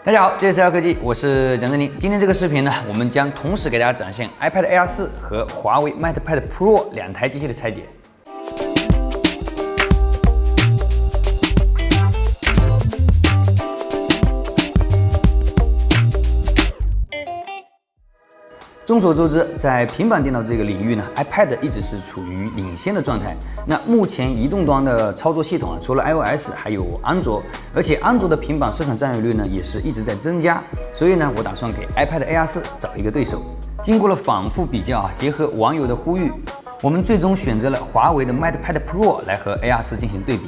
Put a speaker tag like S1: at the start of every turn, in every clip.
S1: 大家好，这里是AI科技，我是蒋振宁。今天这个视频呢，我们将同时给大家展现 iPad Air 4和华为 MatePad Pro 两台机器的拆解。众所周知，在平板电脑这个领域呢 ，iPad 一直是处于领先的状态。那目前移动端的操作系统啊，除了 iOS 还有安卓，而且安卓的平板市场占有率呢也是一直在增加。所以呢，我打算给 iPad Air 4找一个对手。经过了反复比较啊，结合网友的呼吁，我们最终选择了华为的 MatePad Pro 来和 Air 4进行对比。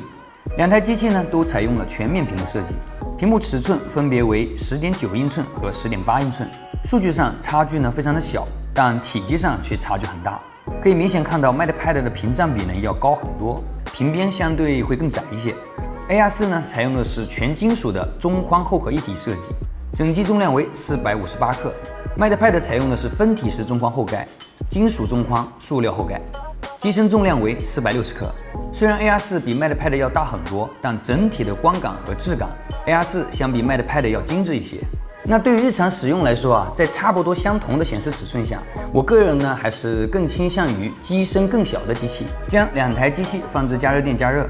S1: 两台机器呢都采用了全面屏的设计，屏幕尺寸分别为10.9英寸和10.8英寸。数据上差距呢非常的小，但体积上却差距很大。可以明显看到 MatePad 的屏占比呢要高很多，屏边相对会更窄一些。Air 4呢采用的是全金属的中宽厚壳一体设计，整机重量为458克。MatePad 采用的是分体式中框后盖，金属中框，塑料后盖，机身重量为460克。虽然 Air 4比 MatePad 要大很多，但整体的观感和质感 Air 4相比 MatePad 要精致一些。那对于日常使用来说啊，在差不多相同的显示尺寸下，我个人呢还是更倾向于机身更小的机器。将两台机器放置加热垫加热，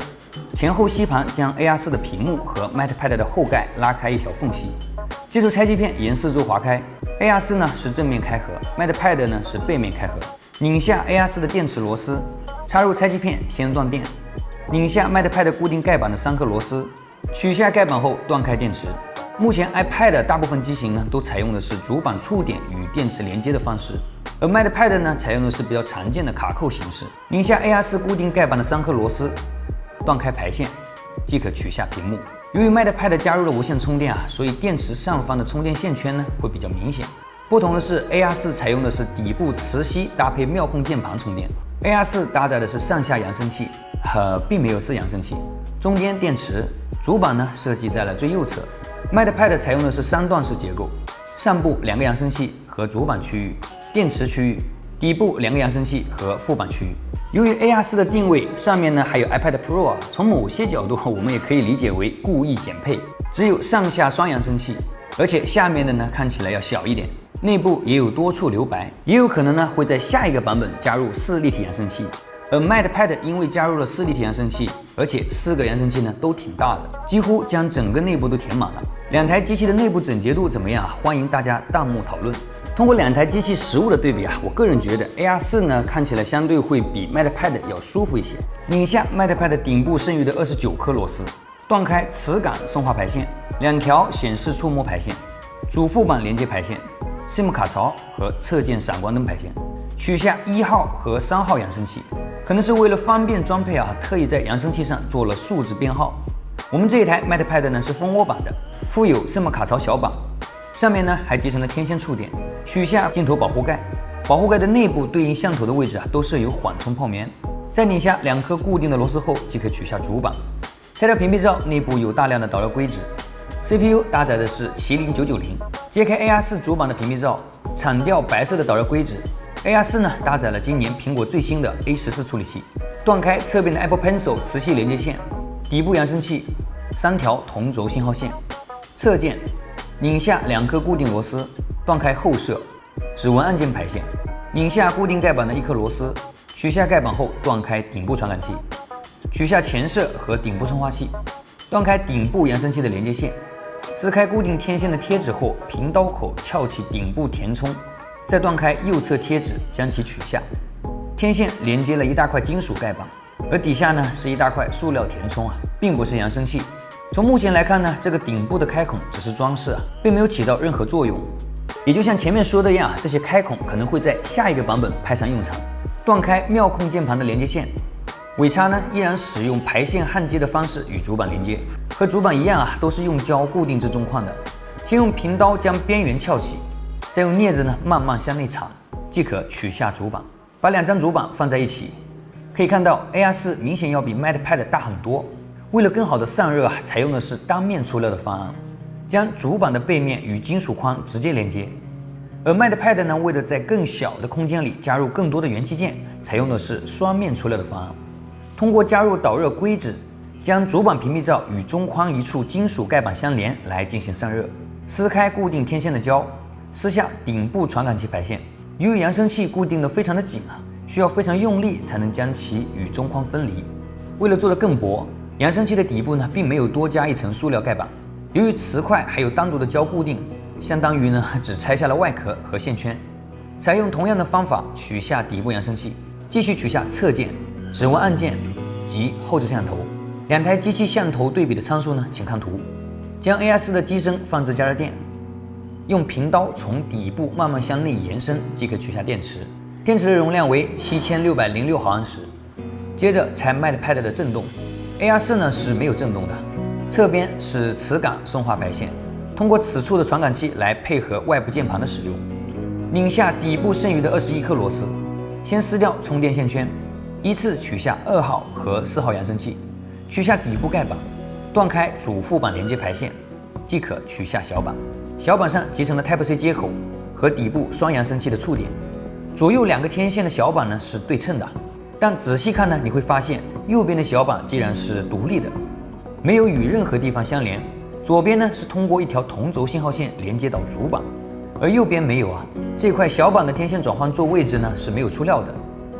S1: 前后吸盘将 Air 4的屏幕和 MatePad 的后盖拉开一条缝隙，接触拆机片沿四周划开。Air 4呢是正面开合 ，MatePad 呢是背面开合。拧下 Air 4的电池螺丝，插入拆机片先断电，拧下 MatePad 固定盖板的3颗螺丝，取下盖板后断开电池。目前 iPad 大部分机型呢都采用的是主板触点与电池连接的方式，而 MatePad 呢采用的是比较常见的卡扣形式。拧下 Air 4固定盖板的3颗螺丝，断开排线，即可取下屏幕。由于 MatePad 加入了无线充电啊，所以电池上方的充电线圈呢会比较明显。不同的是 ，Air 4采用的是底部磁吸搭配妙控键盘充电。Air 4搭载的是上下扬声器，并没有4扬声器，中间电池，主板呢设计在了最右侧。MatePad 采用的是3段式结构，上部2个扬声器和主板区域，电池区域，底部2个扬声器和副板区域。由于 Air 4的定位上面呢还有 iPad Pro 啊，从某些角度我们也可以理解为故意减配，只有上下双扬声器，而且下面的呢看起来要小一点，内部也有多处留白，也有可能呢会在下一个版本加入4立体扬声器。而 MatePad 因为加入了4立体扬声器，而且4个扬声器呢都挺大的，几乎将整个内部都填满了。两台机器的内部整洁度怎么样啊？欢迎大家弹幕讨论。通过两台机器实物的对比啊，我个人觉得 Air 4呢看起来相对会比 MatePad 要舒服一些。拧下 MatePad 顶部剩余的29颗螺丝，断开磁感送话排线，2条显示触摸排线，主副板连接排线， SIM 卡槽和侧键闪光灯排线，取下1号和3号扬声器。可能是为了方便装配啊，特意在扬声器上做了数字编号。我们这一台 MatePad 呢是蜂窝版的，附有 SIM 卡槽小板，上面呢还集成了天线触点。取下镜头保护盖，保护盖的内部对应像头的位置啊都设有缓冲泡棉。在拧下2颗固定的螺丝后，即可取下主板。拆掉屏蔽罩，内部有大量的导热硅脂。CPU 搭载的是麒麟990。揭开 Air 4主板的屏蔽罩，铲掉白色的导热硅脂。Air 4呢搭载了今年苹果最新的 A14 处理器，断开侧边的 Apple Pencil 磁吸连接线，底部扬声器，3条同轴信号线，侧键，拧下2颗固定螺丝，断开后摄，指纹按键排线，拧下固定盖板的1颗螺丝，取下盖板后断开顶部传感器，取下前摄和顶部充话器，断开顶部扬声器的连接线，撕开固定天线的贴纸后，平刀口撬起顶部填充。再断开右侧贴纸，将其取下。天线连接了一大块金属盖板，而底下呢是一大块塑料填充啊，并不是扬声器。从目前来看呢，这个顶部的开孔只是装饰啊，并没有起到任何作用。也就像前面说的一样，这些开孔可能会在下一个版本派上用场。断开妙控键盘的连接线，尾插呢依然使用排线焊接的方式与主板连接，和主板一样啊，都是用胶固定至中框的。先用平刀将边缘撬起。再用镊子呢慢慢向内铲，即可取下主板。把2张主板放在一起，可以看到 Air 4明显要比 MatePad 大很多。为了更好的散热啊，采用的是单面出料的方案，将主板的背面与金属框直接连接。而 MatePad 呢，为了在更小的空间里加入更多的元器件，采用的是双面出料的方案。通过加入导热硅脂，将主板屏蔽罩与中框一处金属盖板相连来进行散热。撕开固定天线的胶，撕下顶部传感器排线。由于扬声器固定的非常的紧需要非常用力才能将其与中框分离。为了做得更薄，扬声器的底部呢并没有多加一层塑料盖板。由于磁块还有单独的胶固定，相当于呢只拆下了外壳和线圈。采用同样的方法取下底部扬声器，继续取下侧键、指纹按键及后置摄像头。两台机器像头对比的参数呢，请看图。将 AR4 的机身放置加热垫，用平刀从底部慢慢向内延伸即可取下电池。电池的容量为7606毫安时。接着采 MatePad 的震动。AR4 呢是没有震动的，侧边是磁感送化排线，通过此处的传感器来配合外部键盘的使用。拧下底部剩余的21颗螺丝，先撕掉充电线圈，依次取下2号和4号扬声器，取下底部盖板，断开主副板连接排线，即可取下小板。小板上集成了 Type-C 接口和底部双扬声器的触点。左右2个天线的小板呢是对称的，但仔细看呢，你会发现右边的小板既然是独立的，没有与任何地方相连。左边呢是通过一条同轴信号线连接到主板，而右边没有这块小板的天线转换座位置呢是没有出料的，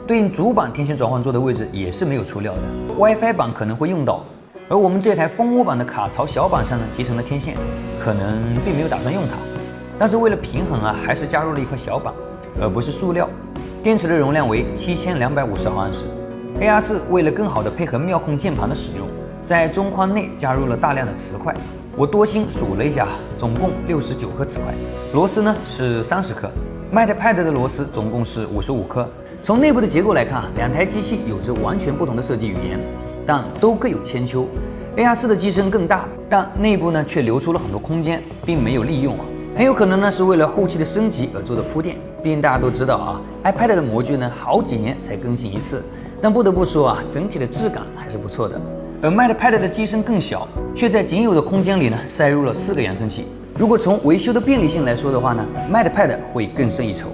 S1: 对应主板天线转换座的位置也是没有出料的。WiFi 板可能会用到，而我们这台蜂窝版的卡槽小板上呢集成了天线，可能并没有打算用它，但是为了平衡还是加入了一块小板，而不是塑料。电池的容量为7250毫安时。AR4 为了更好的配合妙控键盘的使用，在中框内加入了大量的磁块。我多心数了一下，总共69颗磁块，螺丝呢是30颗。MatePad 的螺丝总共是55颗。从内部的结构来看，两台机器有着完全不同的设计语言，但都各有千秋。AR4 的机身更大，但内部呢却留出了很多空间，并没有利用很有可能呢是为了后期的升级而做的铺垫。毕竟大家都知道iPad 的模具呢好几年才更新一次，但不得不说整体的质感还是不错的。而 MatePad 的机身更小，却在仅有的空间里呢塞入了4个扬声器。如果从维修的便利性来说的话呢 ，MatePad 会更胜一筹，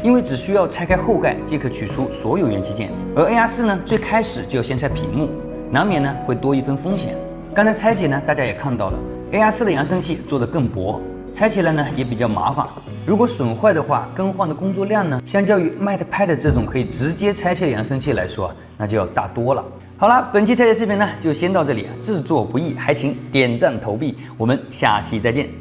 S1: 因为只需要拆开后盖即可取出所有元器件。而 AR4 呢，最开始就要先拆屏幕，难免呢会多一分风险。刚才拆解呢，大家也看到了 ，AR4 的扬声器做得更薄，拆起来呢也比较麻烦。如果损坏的话，更换的工作量呢，相较于 MatePad 这种可以直接拆卸的扬声器来说，那就要大多了。好了，本期拆解视频呢就先到这里制作不易，还请点赞投币，我们下期再见。